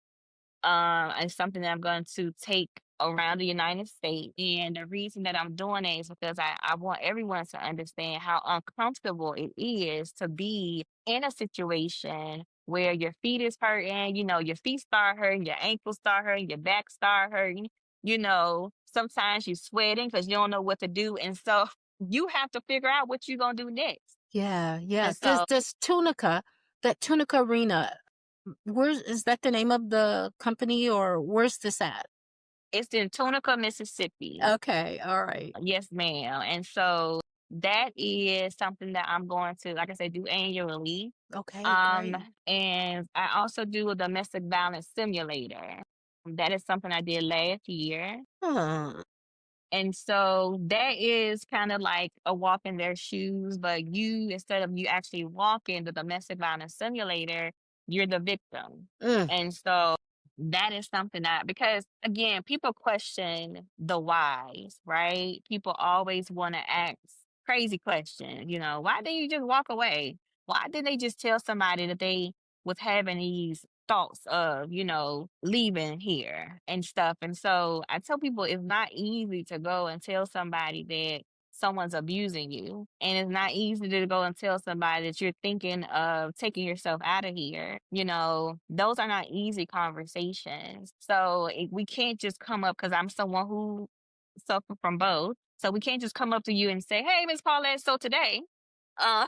Speaker 3: It's something that I'm going to take around the United States. And the reason that I'm doing it is because I want everyone to understand how uncomfortable it is to be in a situation where your feet is hurting, you know, your feet start hurting, your ankles start hurting, your back start hurting, you know, sometimes you're sweating because you don't know what to do. And so you have to figure out what you're going to do next.
Speaker 2: Yeah. Yeah.
Speaker 3: And so
Speaker 2: This Tunica, that Tunica Arena, where's is that the name of the company or where's this at?
Speaker 3: it's in Tunica, Mississippi.
Speaker 2: Okay. All right.
Speaker 3: Yes, ma'am. And so that is something that I'm going to, like I said, do annually.
Speaker 2: Okay.
Speaker 3: Um,
Speaker 2: Great.
Speaker 3: and I also do a domestic violence simulator. That is something I did last year.
Speaker 2: Hmm.
Speaker 3: And so that is kind of like a walk in their shoes, but you, instead of you actually walking the domestic violence simulator, you're the victim.
Speaker 2: Mm.
Speaker 3: And so that is something that, because again, people question the whys, right? People always want to ask crazy questions, you know, why didn't you just walk away? Why didn't they just tell somebody that they was having these thoughts of, you know, leaving here and stuff. And so I tell people it's not easy to go and tell somebody that someone's abusing you. And it's not easy to go and tell somebody that you're thinking of taking yourself out of here. You know, those are not easy conversations. So we can't just come up because I'm someone who suffer from both. So we can't just come up to you and say, hey, Miss Paulette, so today, uh,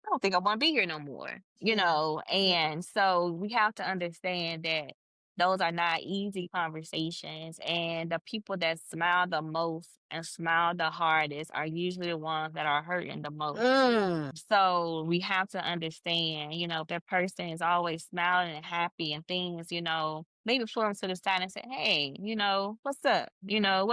Speaker 3: I don't think I want to be here no more, you
Speaker 2: Yeah.
Speaker 3: know?
Speaker 2: Yeah.
Speaker 3: And so we have to understand that those are not easy conversations. And the people that smile the most and smile the hardest are usually the ones that are hurting the most.
Speaker 2: Mm.
Speaker 3: So we have to understand, you know, if that person is always smiling and happy and things, you know, maybe pull them to the side and say, hey, you know, what's up? You know,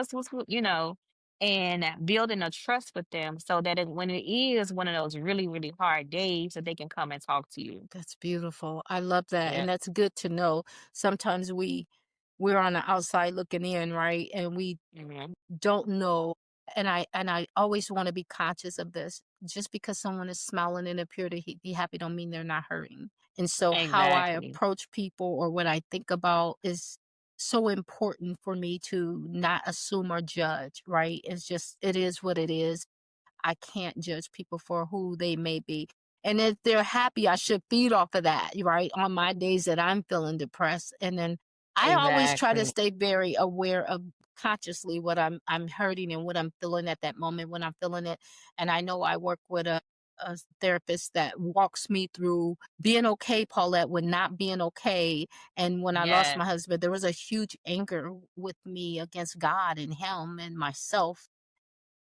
Speaker 3: you know, and building a trust with them so that when it is one of those really, really hard days, that they can come and talk to you.
Speaker 2: That's beautiful. I love that.
Speaker 3: Yeah.
Speaker 2: And that's good to know. Sometimes we're on the outside looking in, right? And we
Speaker 3: Hmm.
Speaker 2: don't know. And I always want to be conscious of this. Just because someone is smiling and appear to be happy don't mean they're not hurting. And so how I
Speaker 3: Exactly.
Speaker 2: approach people or what I think about is so important for me to not assume or judge, right? It's just it is what it is. I can't judge people for who they may be. And if they're happy, I should feed off of that, right? On my days that I'm feeling depressed. And then I always try to
Speaker 3: Exactly.
Speaker 2: stay very aware of consciously what I'm hurting and what I'm feeling at that moment when I'm feeling it. And I know I work with a therapist that walks me through being okay, Paulette, with not being okay. And when I lost
Speaker 3: Yes.
Speaker 2: my husband, there was a huge anger with me against God and him and myself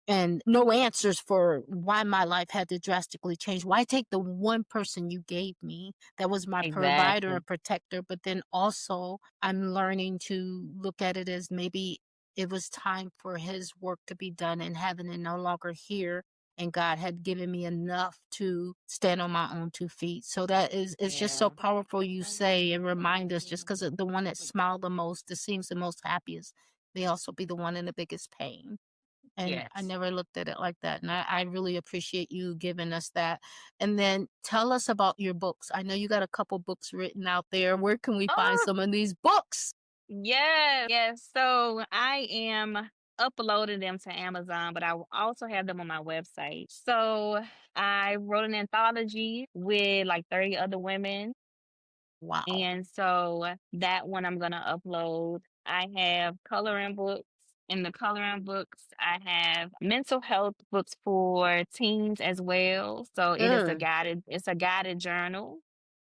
Speaker 2: and no answers for why my life had to drastically change. Why take the one person you gave me that was my provider
Speaker 3: Exactly.
Speaker 2: and protector? But then also, I'm learning to look at it as maybe it was time for his work to be done in heaven and no longer here. And God had given me enough to stand on my own 2 feet. So that is, it's just so
Speaker 3: Yeah.
Speaker 2: powerful you say and remind us, just because the one that smiled the most, that seems the most happiest, may also be the one in the biggest pain. And I
Speaker 3: Yes.
Speaker 2: never looked at it like that. And I really appreciate you giving us that. And then tell us about your books. I know you got a couple books written out there. Where can we find
Speaker 3: Oh,
Speaker 2: some of these books?
Speaker 3: yes. Yes. So I am uploading them to Amazon, but I will also have them on my website. So I wrote an anthology with like 30 other women.
Speaker 2: Wow.
Speaker 3: And so that one I'm gonna upload. I have coloring books. In the coloring books, I have mental health books for teens as well. So
Speaker 2: Sure.
Speaker 3: it's a guided journal.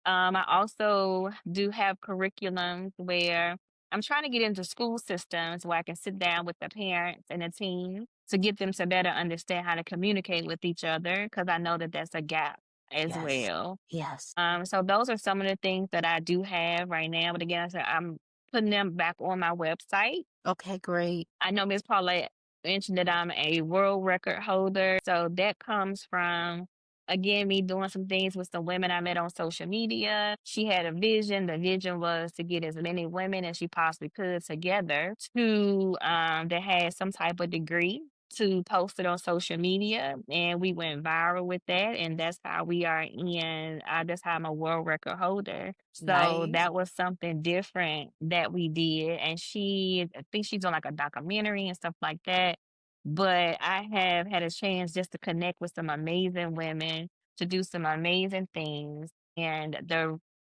Speaker 3: I also do have curriculums where I'm trying to get into school systems where I can sit down with the parents and the team to get them to better understand how to communicate with each other because I know that that's a gap as
Speaker 2: Yes.
Speaker 3: well.
Speaker 2: Yes.
Speaker 3: So those are some of the things that I do have right now. But again, I said I'm putting them back on my website.
Speaker 2: Okay, great.
Speaker 3: I know Miss Paulette mentioned that I'm a world record holder. So that comes from, again, me doing some things with some women I met on social media. She had a vision. The vision was to get as many women as she possibly could together to that had some type of degree to post it on social media. And we went viral with that. And that's how we are in, that's how I'm a world record holder. So
Speaker 2: Nice.
Speaker 3: that was something different that we did. And I think she's on like a documentary and stuff like that. But I have had a chance just to connect with some amazing women, to do some amazing things. And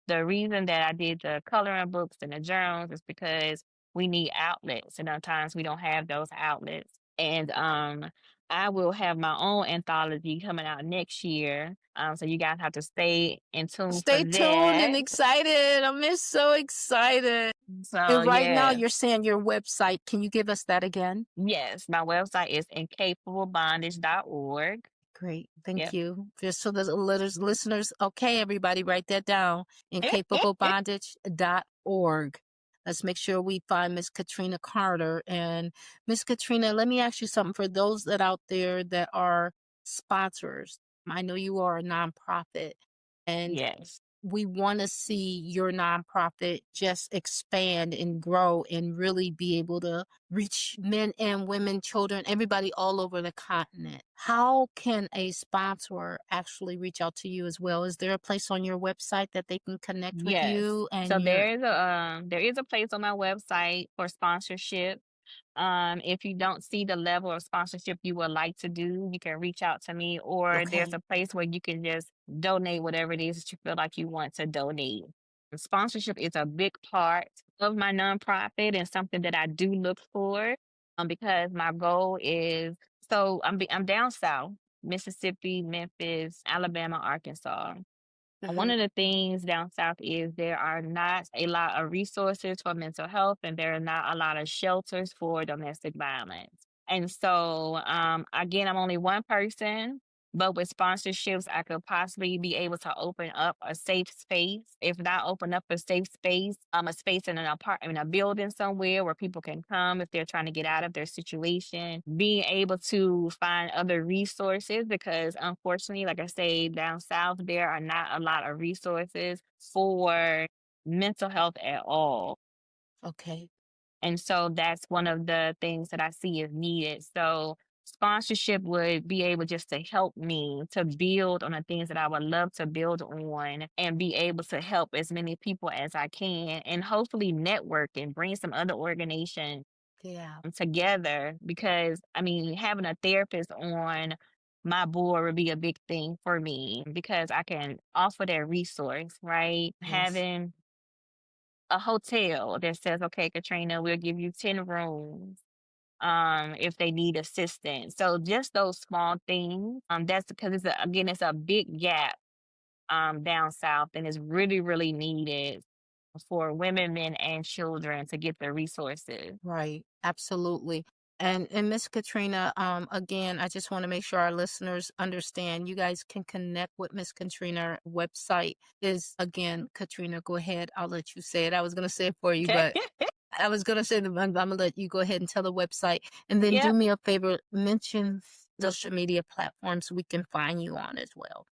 Speaker 3: the reason that I did the coloring books and the journals is because we need outlets, and sometimes we don't have those outlets. And I will have my own anthology coming out next year. So you guys have to stay in tune for
Speaker 2: Stay tuned and
Speaker 3: that.
Speaker 2: excited. I'm just so excited.
Speaker 3: So
Speaker 2: And right now
Speaker 3: yeah,
Speaker 2: you're saying your website. Can you give us that again?
Speaker 3: yes, my website is incapablebondage.org.
Speaker 2: Great. Thank
Speaker 3: Yep.
Speaker 2: you. Just so the listeners, okay, everybody, write that down. Incapablebondage.org. Let's make sure we find Miss Katrina Carter. And Miss Katrina, let me ask you something. For those that out there that are sponsors, I know you are a nonprofit, and
Speaker 3: Yes.
Speaker 2: we want to see your nonprofit just expand and grow and really be able to reach men and women, children, everybody all over the continent. How can a sponsor actually reach out to you as well? Is there a place on your website that they can connect with
Speaker 3: Yes.
Speaker 2: you and
Speaker 3: So
Speaker 2: your
Speaker 3: there is a place on my website for sponsorship. If you don't see the level of sponsorship you would like to do, you can reach out to me, or there's
Speaker 2: okay,
Speaker 3: a place where you can just donate whatever it is that you feel like you want to donate. Sponsorship is a big part of my nonprofit and something that I do look for, because my goal is, I'm down south, Mississippi, Memphis, Alabama, Arkansas. And one
Speaker 2: uh-huh,
Speaker 3: of the things down south is there are not a lot of resources for mental health, and there are not a lot of shelters for domestic violence. And so, again, I'm only one person, but with sponsorships, I could possibly be able to open up a safe space. If not open up a safe space, a space in an apartment, a building somewhere where people can come if they're trying to get out of their situation, being able to find other resources, because unfortunately, like I say, down south, there are not a lot of resources for mental health at all.
Speaker 2: okay,
Speaker 3: And so that's one of the things that I see is needed. So sponsorship would be able just to help me to build on the things that I would love to build on and be able to help as many people as I can, and hopefully network and bring some other organizations
Speaker 2: yeah,
Speaker 3: together, because I mean, having a therapist on my board would be a big thing for me because I can offer that resource, right?
Speaker 2: yes,
Speaker 3: Having a hotel that says, okay, Katrina, we'll give you 10 rooms if they need assistance. So just those small things. That's because it's a big gap down south, and it's really, really needed for women, men, and children to get the resources.
Speaker 2: right, absolutely. And Miss Katrina, again, I just want to make sure our listeners understand. You guys can connect with Miss Katrina. Website is again, Katrina. Go ahead. I'll let you say it. I was going to say it for you, but I was going to say I'm going to let you go ahead and tell the website, and then do
Speaker 3: Yep.
Speaker 2: me a favor, mention social media platforms we can find you on as well.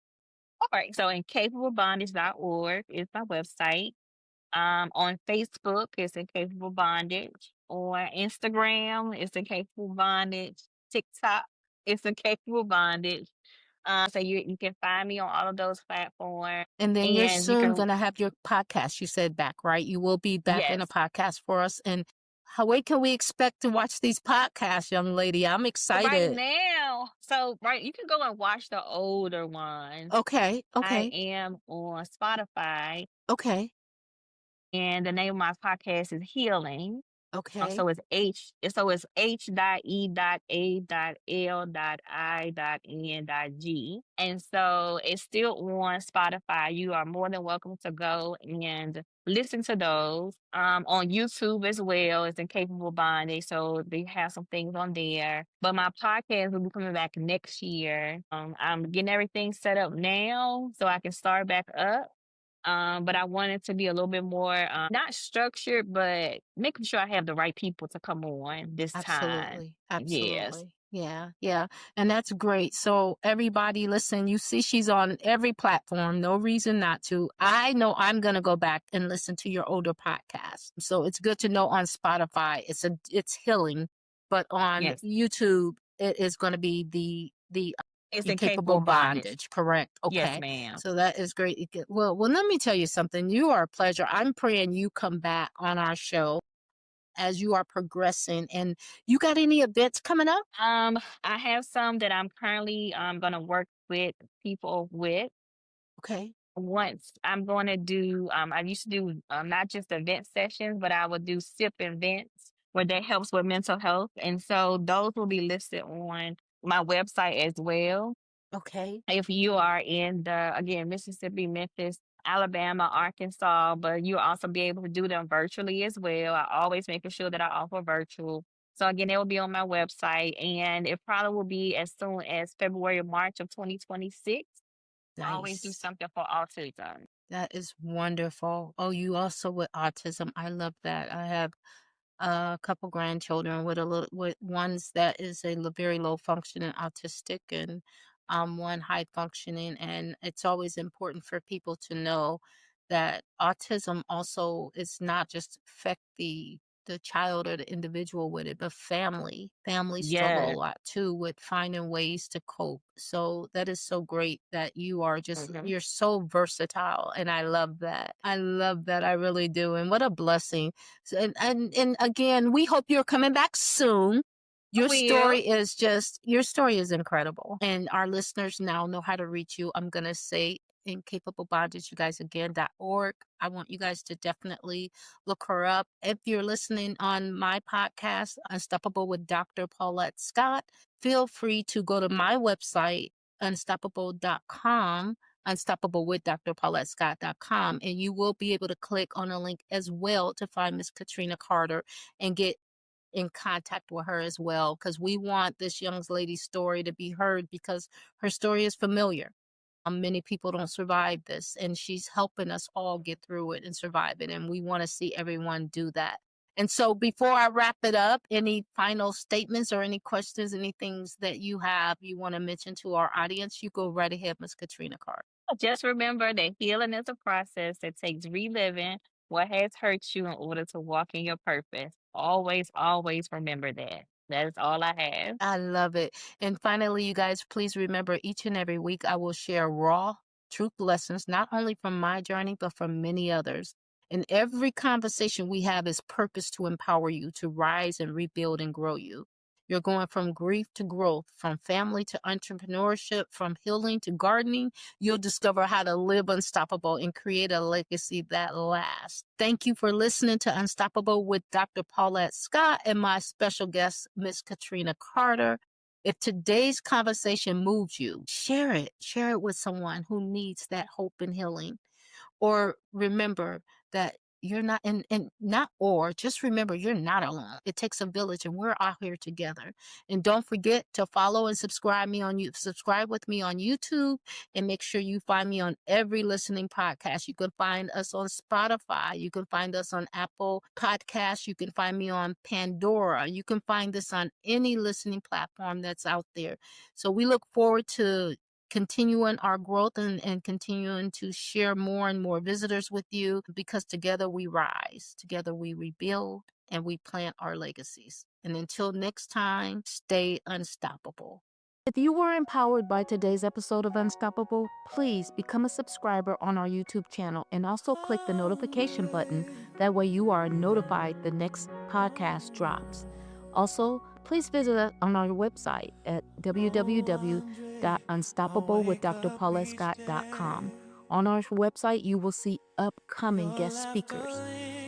Speaker 3: All right. So incapablebondage.org is my website. On Facebook, it's Incapable Bondage. On Instagram, it's Incapable Bondage. TikTok, it's Incapable Bondage. So you can find me on all of those platforms,
Speaker 2: And then you're
Speaker 3: and you
Speaker 2: soon
Speaker 3: can
Speaker 2: going to have your podcast, you said, back, right? You will be back in a
Speaker 3: yes.
Speaker 2: podcast for us. And when can we expect to watch these podcasts, young lady? I'm
Speaker 3: So right
Speaker 2: excited.
Speaker 3: now, you can go and watch the older ones.
Speaker 2: Okay,
Speaker 3: I
Speaker 2: okay,
Speaker 3: am on Spotify,
Speaker 2: okay,
Speaker 3: and the name of my podcast is Healing.
Speaker 2: okay.
Speaker 3: So it's H.I.E.L.L.I.N.G. And so it's still on Spotify. You are more than welcome to go and listen to those. On YouTube as well, it's Incapable Bonding. So they have some things on there. But my podcast will be coming back next year. I'm getting everything set up now so I can start back up. But I want it to be a little bit more not structured, but making sure I have the right people to come on this time.
Speaker 2: Absolutely.
Speaker 3: Yes.
Speaker 2: Absolutely. Yeah. Yeah. And that's great. So everybody listen, you see she's on every platform. No reason not to. I know I'm going to go back and listen to your older podcast. So it's good to know on Spotify it's healing, but on
Speaker 3: Yes.
Speaker 2: YouTube it is going to be the
Speaker 3: It's
Speaker 2: Incapable
Speaker 3: incapable bondage.
Speaker 2: Bondage, correct?
Speaker 3: Yes,
Speaker 2: Okay.
Speaker 3: ma'am.
Speaker 2: So that is great. Well, let me tell you something. You are a pleasure. I'm praying you come back on our show as you are progressing. And you got any events coming up?
Speaker 3: I have some that I'm currently gonna work with people with.
Speaker 2: Okay.
Speaker 3: Once I'm going to do, I used to do not just event sessions, but I would do SIP events where that helps with mental health. And so those will be listed on my website as well.
Speaker 2: Okay.
Speaker 3: If you are in again, Mississippi, Memphis, Alabama, Arkansas, but you'll also be able to do them virtually as well. I always making sure that I offer virtual. So again, it will be on my website, and it probably will be as soon as February or March of 2026. I always do
Speaker 2: Nice.
Speaker 3: something for autism.
Speaker 2: That is wonderful. Oh, you also with autism. I love that. I have a couple grandchildren with with ones that is very low functioning autistic, and one high functioning, and it's always important for people to know that autism also is not just affect the child or the individual with it, but family struggle a
Speaker 3: Yes.
Speaker 2: lot too with finding ways to cope. So that is so great that
Speaker 3: Mhm.
Speaker 2: you're so versatile, and I love that. I love that. I really do. And what a blessing. So, and again, we hope you're coming back soon.
Speaker 3: I
Speaker 2: Your story is incredible. And our listeners now know how to reach you. I'm gonna say Incapable Bondage, you guys again.org. I want you guys to definitely look her up. If you're listening on my podcast, Unstoppable with Dr. Paulette Scott, feel free to go to my website, unstoppable.com, unstoppable with Dr. Paulette Scott.com, and you will be able to click on a link as well to find Miss Katrina Carter and get in contact with her as well, because we want this young lady's story to be heard, because her story is familiar. Many people don't survive this, and she's helping us all get through it and survive it. And we want to see everyone do that. And so, before I wrap it up, any final statements or any questions, any things that you want to mention to our audience, you go right ahead, Miss Katrina Carter.
Speaker 3: Just remember that healing is a process that takes reliving what has hurt you in order to walk in your purpose. Always, always remember that. That is all I have.
Speaker 2: I love it. And finally, you guys, please remember each and every week I will share raw truth lessons, not only from my journey, but from many others. And every conversation we have is purpose to empower you to rise and rebuild and grow you. You're going from grief to growth, from family to entrepreneurship, from healing to gardening. You'll discover how to live unstoppable and create a legacy that lasts. Thank you for listening to Unstoppable with Dr. Paulette Scott and my special guest, Miss Katrina Carter. If today's conversation moves you, share it. Share it with someone who needs that hope and healing. Or remember that you're not, and not, or just remember, you're not alone. It takes a village, and we're out here together. And don't forget to follow and subscribe with me on YouTube, and make sure you find me on every listening podcast. You can find us on Spotify. You can find us on Apple Podcasts. You can find me on Pandora. You can find us on any listening platform that's out there. So we look forward to continuing our growth and continuing to share more and more visitors with you, because together we rise, together we rebuild, and we plant our legacies. And until next time, stay unstoppable. If you were empowered by today's episode of Unstoppable, please become a subscriber on our YouTube channel and also click the notification button. That way you are notified the next podcast drops. Also, please visit us on our website at www.unstoppablewithdrpaulettescott.com. On our website, you will see upcoming guest speakers.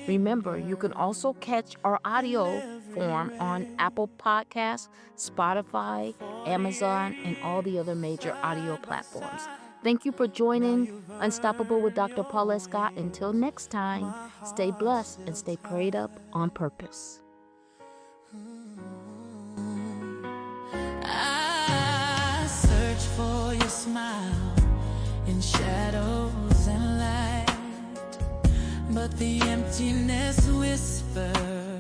Speaker 2: Remember, you can also catch our audio form on Apple Podcasts, Spotify, Amazon, and all the other major audio platforms. Thank you for joining Unstoppable with Dr. Paulette Scott. Until next time, stay blessed and stay prayed up on purpose.
Speaker 1: I search for your smile in shadows and light, but the emptiness whispers